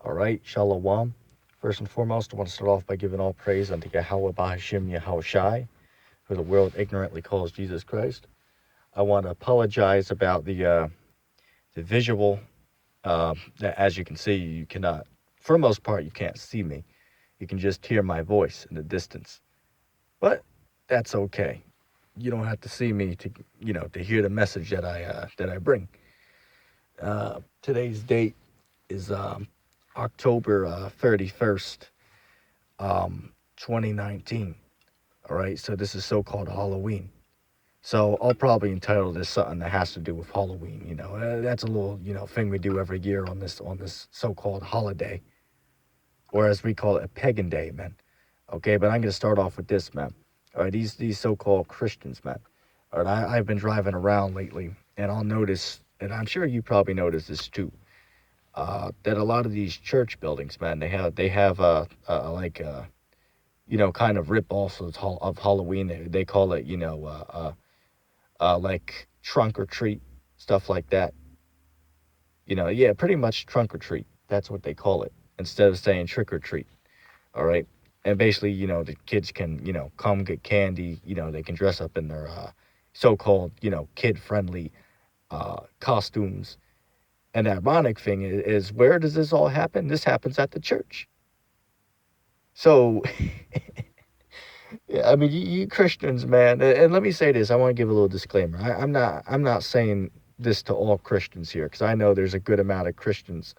All right, Shalom. First and foremost, I want to start off by giving all praise unto Yahweh Bahashim Yahushai, who the world ignorantly calls Jesus Christ. I want to apologize about the visual. That, as you can see, you cannot, for the most part, you can't see me. You can just hear my voice in the distance. But that's okay. You don't have to see me to hear the message that I bring. Today's date is October 31st, 2019. All right, so this is so-called Halloween. So I'll probably entitle this something that has to do with Halloween. That's a little thing we do every year on this so-called holiday, or as we call it, a pagan day, man. Okay, but I'm gonna start off with this, man. All right, these so-called Christians, man. All right, I've been driving around lately, and I'll notice, and I'm sure you probably noticed this too, that a lot of these church buildings, man, they have like kind of rip-offs of Halloween. They call it like trunk or treat, stuff like that. Yeah, pretty much trunk or treat. That's what they call it instead of saying trick or treat. All right. And basically, the kids can, come get candy. They can dress up in their so-called, kid-friendly costumes. And the ironic thing is, where does this all happen? This happens at the church. So, yeah, I mean, you Christians, man. And let me say this. I want to give a little disclaimer. I'm not saying this to all Christians here, because I know there's a good amount of Christians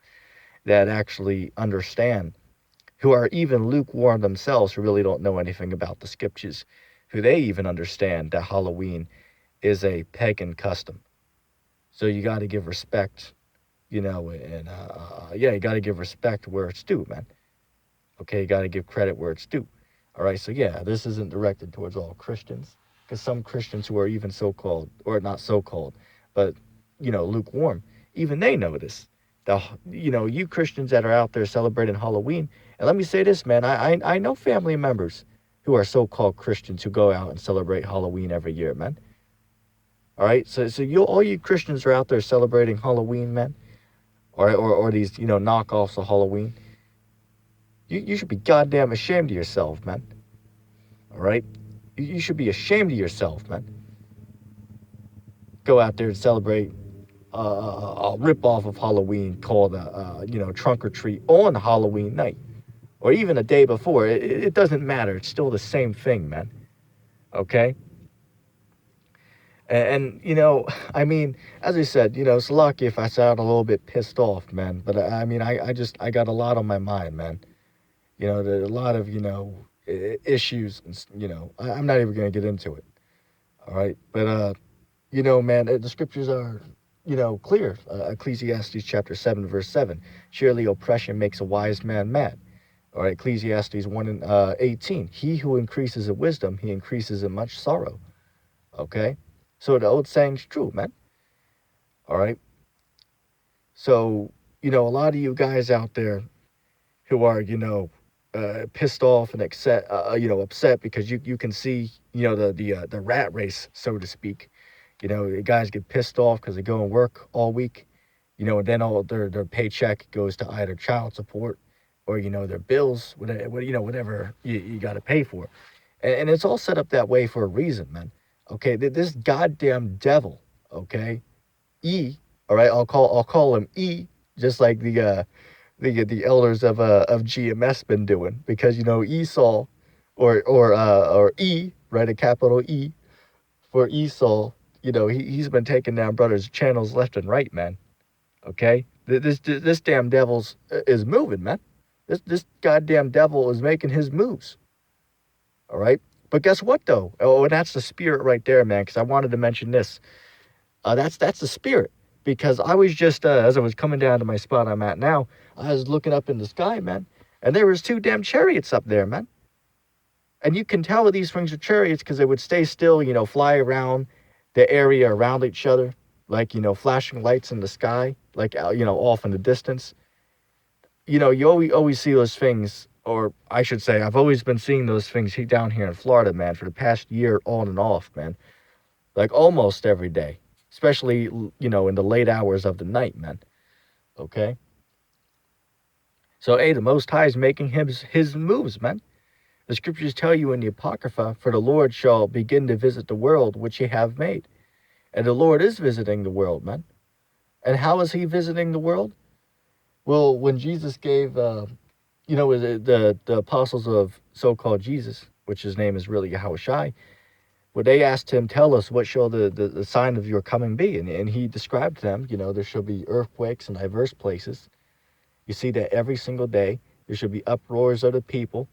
that actually understand, who are even lukewarm themselves, who really don't know anything about the scriptures, who they even understand that Halloween is a pagan custom. So you got to give respect, and yeah, you got to give respect where it's due, man. Okay, you got to give credit where it's due. All right, so yeah, this isn't directed towards all Christians, because some Christians who are even so-called, or not so-called, but, lukewarm, even they know this. You Christians that are out there celebrating Halloween, and let me say this, man, I know family members who are so-called Christians who go out and celebrate Halloween every year, man. All right, so all you Christians are out there celebrating Halloween, man, or these, knockoffs of Halloween. You should be goddamn ashamed of yourself, man. All right? You should be ashamed of yourself, man. Go out there and celebrate a rip-off of Halloween called, trunk or treat on Halloween night. Or even a day before. It doesn't matter. It's still the same thing, man. Okay? And I mean, as I said, it's lucky if I sound a little bit pissed off, man. But I mean, I got a lot on my mind, man. There's a lot of, issues, and, I'm not even going to get into it. All right. But, man, the scriptures are, clear. Ecclesiastes chapter 7, verse 7. Surely oppression makes a wise man mad. All right. Ecclesiastes 1 and 18. He who increases in wisdom, he increases in much sorrow. Okay. So the old saying's true, man. All right. So, a lot of you guys out there who are, pissed off and upset because you can see, the rat race, so to speak. The guys get pissed off because they go and work all week, and then all their paycheck goes to either child support or, their bills, whatever you got to pay for. And it's all set up that way for a reason, man. Okay, this goddamn devil, okay, E, all right, I'll call him E, just like the elders of GMS been doing, because Esau, or E, right, a capital E for Esau, he's been taking down brothers' channels left and right, man. Okay, this damn devil's is moving, man. This goddamn devil is making his moves. All right, but guess what though? Oh, and that's the spirit right there, man. Because I wanted to mention this. That's the spirit. Because I was just as I was coming down to my spot I'm at now, I was looking up in the sky, man, and there was two damn chariots up there, man. And you can tell that these things are chariots because they would stay still, fly around the area around each other, like flashing lights in the sky, like off in the distance. You always see those things, or I should say, I've always been seeing those things down here in Florida, man, for the past year, on and off, man, like almost every day, especially in the late hours of the night, man. Okay. So, hey, the Most High is making his moves, man. The scriptures tell you in the Apocrypha, for the Lord shall begin to visit the world which he have made. And the Lord is visiting the world, man. And how is he visiting the world? Well, when Jesus gave, the apostles of so-called Jesus, which his name is really Yahushai, well, they asked him, tell us what shall the sign of your coming be? And he described to them, there shall be earthquakes in diverse places. You see that every single day. There should be uproars of the people.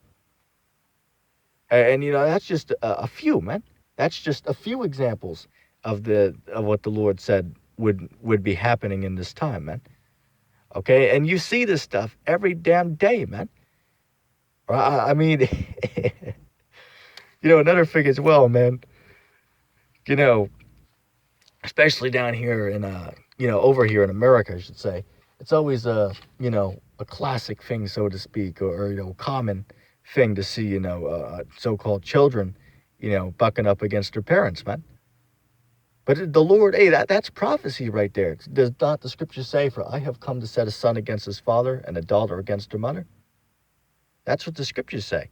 And that's just a few, man. That's just a few examples of what the Lord said would be happening in this time, man. Okay, and you see this stuff every damn day, man. I mean, another thing as well, man. You know, especially down here in over here in America, I should say, it's always a classic thing, so to speak, or common thing to see, so-called children, bucking up against their parents, man. But the Lord, hey, that's prophecy right there. Does not the scripture say, for I have come to set a son against his father and a daughter against her mother? That's what the scriptures say.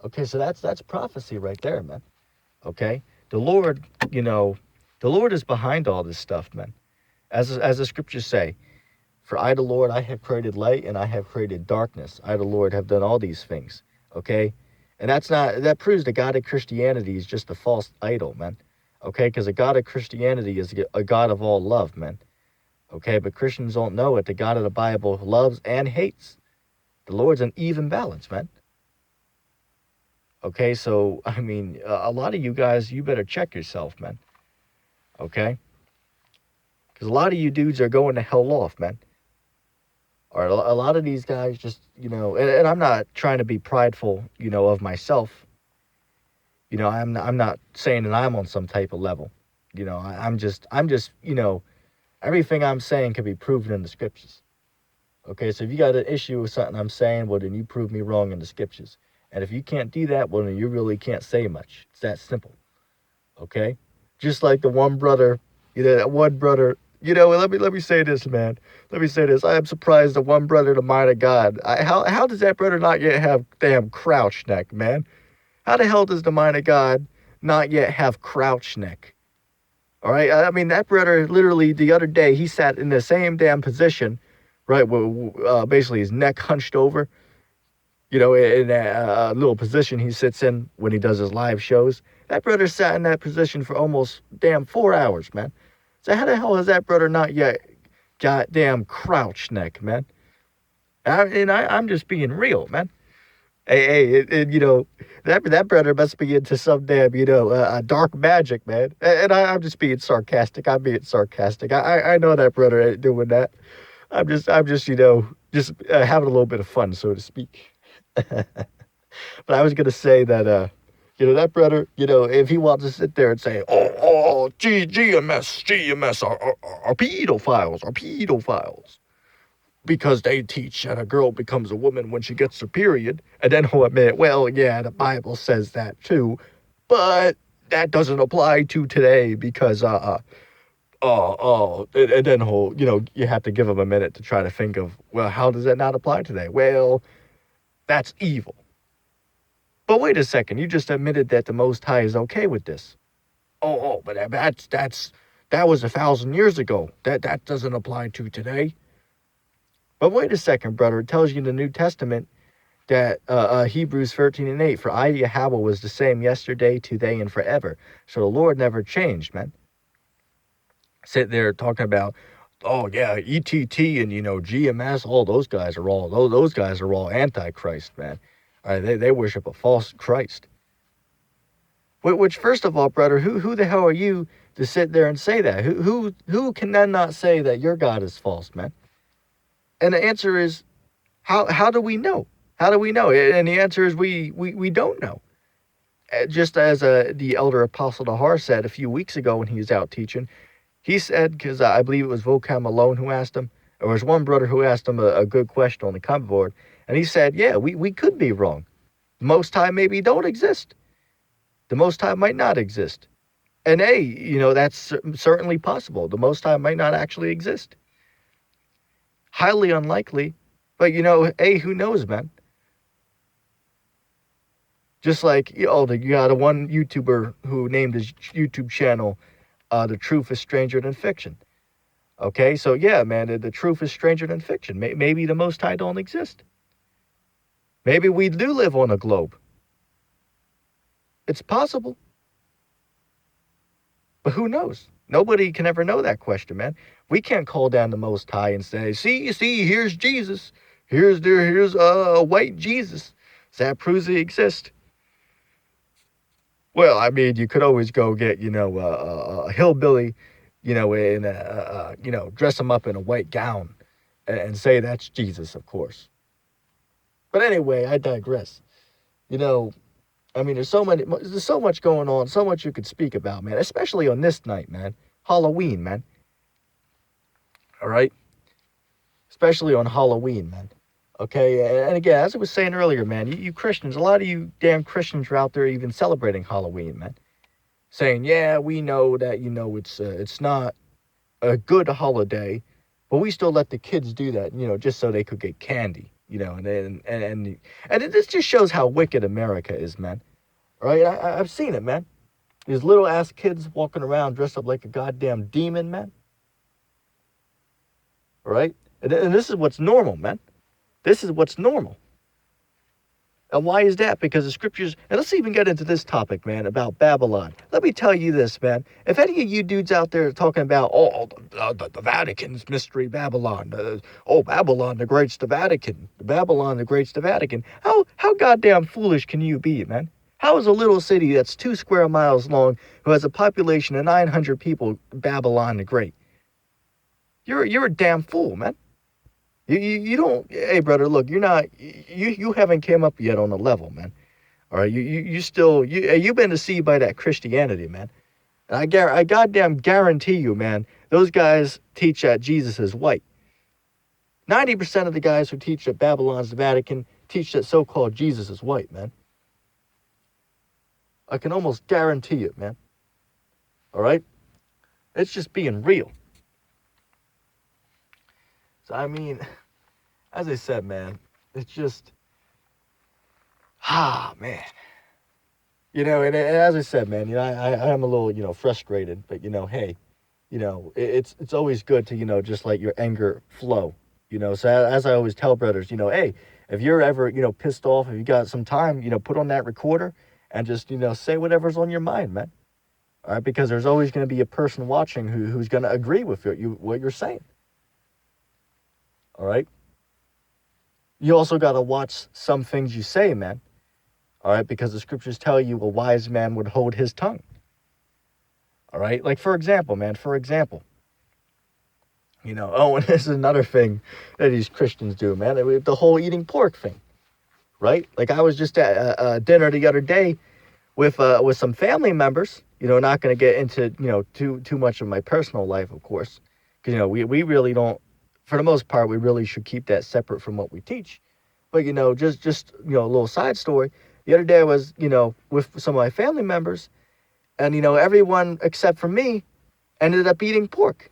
Okay, so that's prophecy right there, man. Okay? The Lord, the Lord is behind all this stuff, man. As the scriptures say, for I, the Lord, I have created light and I have created darkness. I, the Lord, have done all these things. Okay? And that proves the God of Christianity is just a false idol, man. Okay? Because the God of Christianity is a God of all love, man. Okay? But Christians don't know it. The God of the Bible loves and hates. The Lord's an even balance, man. Okay? So, I mean, a lot of you guys, you better check yourself, man. Okay? Because a lot of you dudes are going to hell off, man. Or a lot of these guys just, and I'm not trying to be prideful, of myself. I'm not saying that I'm on some type of level. I'm just, everything I'm saying can be proven in the scriptures. Okay, so if you got an issue with something I'm saying, well, then you prove me wrong in the scriptures. And if you can't do that, well, then you really can't say much. It's that simple. Okay? Just like the one brother, that one brother, let me say this, man. Let me say this. I am surprised the one brother, the mind of God. How does that brother not yet have damn crouch neck, man? How the hell does the mind of God not yet have crouch neck? All right? I mean, that brother literally the other day, he sat in the same damn position, right? Basically his neck hunched over, in that little position he sits in when he does his live shows. That brother sat in that position for almost damn 4 hours, man. So how the hell has that brother not yet got damn crouch neck, man? I'm just being real, man. Hey, that brother must be into some damn, dark magic, man. And I'm just being sarcastic. I'm being sarcastic. I know that brother ain't doing that. I'm just having a little bit of fun, so to speak. But I was gonna say that, that brother, if he wants to sit there and say, GMS are pedophiles, because they teach that a girl becomes a woman when she gets her period, and then he'll admit, well, yeah, the Bible says that too, but that doesn't apply to today because, and then he'll, you have to give him a minute to try to think of, well, how does that not apply today? Well, that's evil. But wait a second, you just admitted that the Most High is okay with this. But that was 1,000 years ago. That doesn't apply to today. But wait a second, brother. It tells you in the New Testament that Hebrews 13:8, for I, Yahweh, was the same yesterday, today, and forever. So the Lord never changed, man. Sit there talking about, ETT and GMS, those guys are all antichrist, man. They worship a false Christ. Which, first of all, brother, who the hell are you to sit there and say that? Who can then not say that your God is false, man? And the answer is, how do we know? How do we know? And the answer is we don't know. Just as the elder apostle Nahar said a few weeks ago when he was out teaching, he said, because I believe it was Vocam Malone who asked him, or it was one brother who asked him a good question on the comment board, and he said, yeah, we could be wrong. The Most High maybe don't exist. The Most High might not exist. And that's certainly possible. The Most High might not actually exist. Highly unlikely, But, hey, who knows, man? Just like, you got a one YouTuber who named his YouTube channel, The Truth is Stranger Than Fiction. Okay, so yeah, man, the truth is stranger than fiction. Maybe the Most High don't exist. Maybe we do live on a globe. It's possible. But who knows? Nobody can ever know that question, man. We can't call down the Most High and say, see, here's Jesus. Here's a white Jesus. So that proves he exists. Well, I mean, you could always go get, a hillbilly, dress him up in a white gown and say that's Jesus, of course. But anyway, I digress. I mean, there's so much going on, so much you could speak about, man, especially on this night, man. Halloween, man. All right? Especially on Halloween, man. Okay? And again, as I was saying earlier, man, you Christians, a lot of you damn Christians are out there even celebrating Halloween, man. Saying, yeah, we know that, it's not a good holiday, but we still let the kids do that, just so they could get candy, and this just shows how wicked America is, man. Right? I've seen it, man. These little ass kids walking around dressed up like a goddamn demon, man. Right? And this is what's normal, man. This is what's normal. And why is that? Because the scriptures, and let's even get into this topic, man, about Babylon. Let me tell you this, man. If any of you dudes out there are talking about, the Vatican's mystery Babylon, Babylon the Great's the Vatican, Babylon the Great's the Vatican, how goddamn foolish can you be, man? How is a little city that's 2 square miles long, who has a population of 900 people, Babylon the Great? You're a damn fool, man. You don't. Hey, brother, look, you haven't came up yet on the level, man. All right, you still you've been deceived by that Christianity, man. And I goddamn guarantee you, man, those guys teach that Jesus is white. 90% of the guys who teach that Babylon's the Vatican teach that so-called Jesus is white, man. I can almost guarantee it, man. All right? It's just being real. So, I mean, as I said, man, it's just, man. And as I said, man, I am a little, frustrated, but, hey, it's always good to, just let your anger flow, So as I always tell brothers, hey, if you're ever, pissed off, if you got some time, put on that recorder and just, say whatever's on your mind, man. All right, because there's always going to be a person watching who's going to agree with what you're saying. All right. You also got to watch some things you say, man. All right, because the scriptures tell you a wise man would hold his tongue. All right, like for example, man. And this is another thing that these Christians do, man. The whole eating pork thing, right? Like I was just at dinner the other day with some family members. Not going to get into too much of my personal life, of course, because we really don't. For the most part, we really should keep that separate from what we teach. But, just a little side story. The other day I was, with some of my family members, and, everyone except for me ended up eating pork.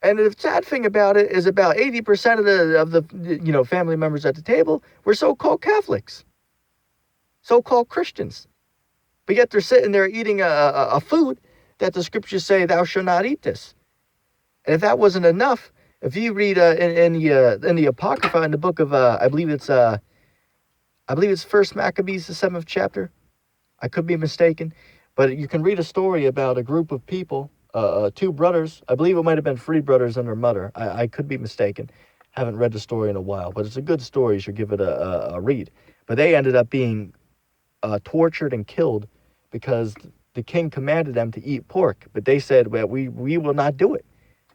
And the sad thing about it is about 80% of the family members at the table were so-called Catholics, so-called Christians. But yet they're sitting there eating a food that the scriptures say, thou shalt not eat this. And if that wasn't enough, if you read in the Apocrypha, in the book of I believe it's First Maccabees, the 7th chapter. I could be mistaken, but you can read a story about a group of people, 2 brothers. I believe it might have been 3 brothers and their mother. I could be mistaken. Haven't read the story in a while, but it's a good story. You should give it a read. But they ended up being tortured and killed because the king commanded them to eat pork, but they said, well, we will not do it.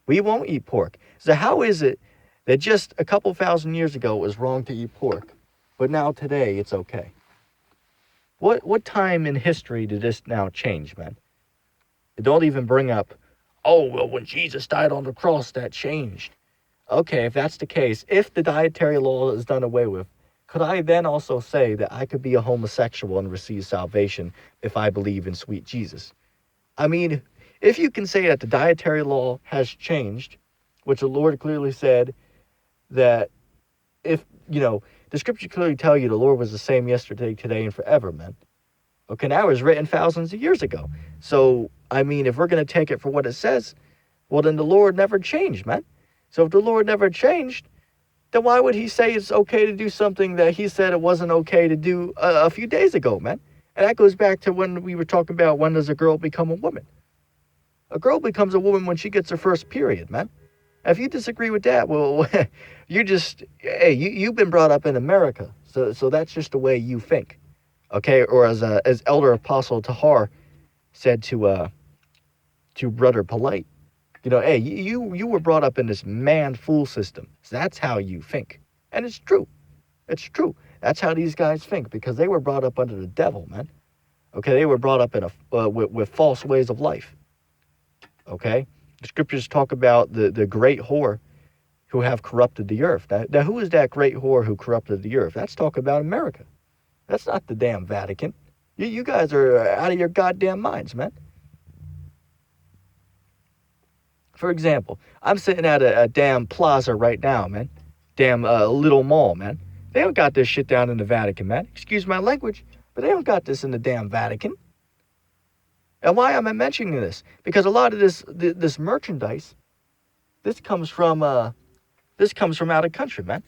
We won't eat pork. So how is it that just a couple thousand years ago it was wrong to eat pork, but now today it's okay? What time in history did this now change, man? Don't even bring up, when Jesus died on the cross, that changed. Okay, if that's the case, if the dietary law is done away with, could I then also say that I could be a homosexual and receive salvation if I believe in sweet Jesus? I mean, if you can say that the dietary law has changed, which the Lord clearly said that if, the scripture clearly tell you the Lord was the same yesterday, today, and forever, man. Okay, now it was written thousands of years ago. So, I mean, if we're going to take it for what it says, well, then the Lord never changed, man. So if the Lord never changed, then why would he say it's okay to do something that he said it wasn't okay to do a few days ago, man? And that goes back to when we were talking about when does a girl become a woman? A girl becomes a woman when she gets her first period, man. If you disagree with that, well, you've been brought up in America, so that's just the way you think, okay? Or as Elder Apostle Tahar said to Brother Polite, hey, you were brought up in this man fool system, so that's how you think, and it's true, That's how these guys think because they were brought up under the devil, man. Okay, they were brought up in with false ways of life. Okay, the scriptures talk about the great whore who have corrupted the earth. Now, who is that great whore who corrupted the earth? That's talking about America. That's not the damn Vatican. You guys are out of your goddamn minds, man. For example, I'm sitting at a damn plaza right now, man. Damn little mall, man. They don't got this shit down in the Vatican, man. Excuse my language, but they don't got this in the damn Vatican. And why am I mentioning this? Because a lot of this merchandise, this comes from out of country, man.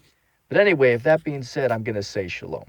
But anyway, if that being said, I'm gonna say shalom.